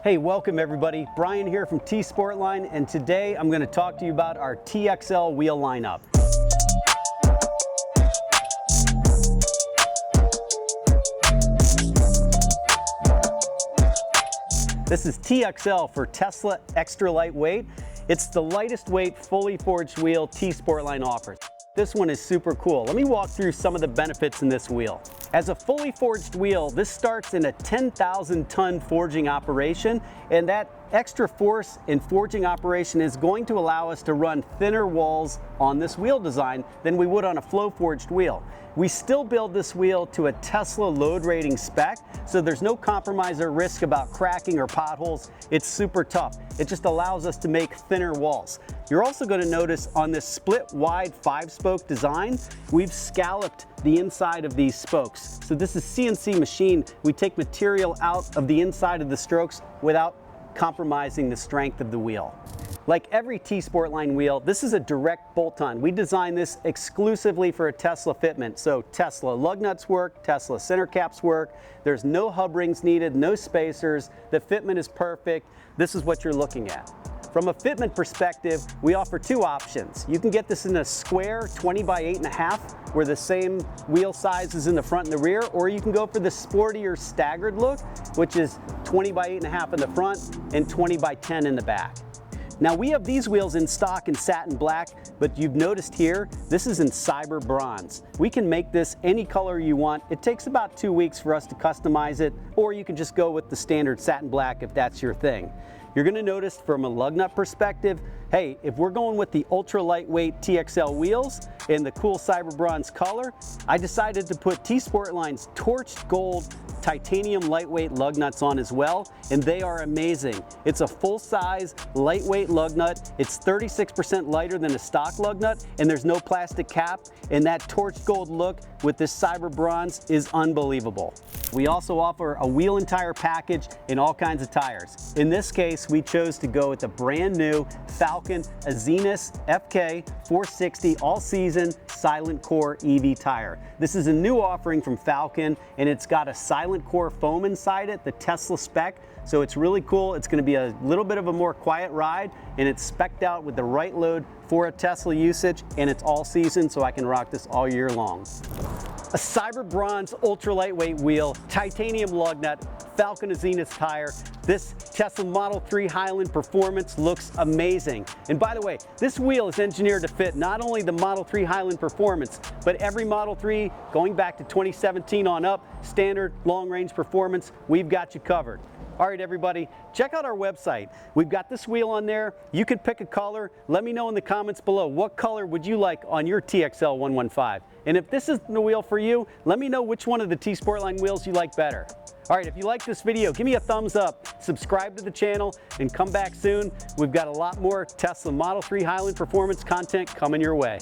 Hey, welcome everybody. Brian here from T-sportline, and today I'm going to talk to you about our TXL wheel lineup. This is TXL for Tesla Extra Lightweight. It's the lightest weight, fully forged wheel T-sportline offers. This one is super cool. Let me walk through some of the benefits in this wheel. As a fully forged wheel, this starts in a 10,000 ton forging operation, and that extra force in forging operation is going to allow us to run thinner walls on this wheel design than we would on a flow forged wheel. We still build this wheel to a Tesla load rating spec, so there's no compromise or risk about cracking or potholes. It's super tough. It just allows us to make thinner walls. You're also going to notice on this split wide 5-spoke design, we've scalloped the inside of these spokes. So this is CNC machine. We take material out of the inside of the strokes without compromising the strength of the wheel. Like every T-sportline wheel, this is a direct bolt-on. We designed this exclusively for a Tesla fitment. So Tesla lug nuts work, Tesla center caps work. There's no hub rings needed, no spacers. The fitment is perfect. This is what you're looking at. From a fitment perspective, we offer two options. You can get this in a square 20 by 8.5, where the same wheel size is in the front and the rear, or you can go for the sportier staggered look, which is 20 by 8.5 in the front and 20 by 10 in the back. Now we have these wheels in stock in satin black, but you've noticed here, this is in cyber bronze. We can make this any color you want. It takes about 2 weeks for us to customize it, or you can just go with the standard satin black if that's your thing. You're gonna notice from a lug nut perspective, hey, if we're going with the ultra lightweight TXL wheels in the cool cyber bronze color, I decided to put T-sportline's torched gold titanium lightweight lug nuts on as well, and they are amazing. It's a full-size lightweight lug nut. It's 36% lighter than a stock lug nut, and there's no plastic cap, and that torched gold look with this cyber bronze is unbelievable. We also offer a wheel and tire package in all kinds of tires. In this case, we chose to go with the brand new Falken Azenis FK 460 all-season silent core EV tire. This is a new offering from Falken, and it's got a silent core foam inside it, the Tesla spec, so it's really cool. It's going to be a little bit of a more quiet ride, and it's specced out with the right load for a Tesla usage, and it's all season, so I can rock this all year long. A cyber bronze ultra lightweight wheel, titanium lug nut, Falken Azenis tire. This Tesla Model 3 Highland Performance looks amazing. And by the way, this wheel is engineered to fit not only the Model 3 Highland Performance, but every Model 3 going back to 2017 on up, standard long range performance, we've got you covered. All right, everybody, check out our website. We've got this wheel on there. You can pick a color. Let me know in the comments below, what color would you like on your TXL115? And if this isn't the wheel for you, let me know which one of the T-sportline wheels you like better. All right, if you like this video, give me a thumbs up, subscribe to the channel, and come back soon. We've got a lot more Tesla Model 3 Highland Performance content coming your way.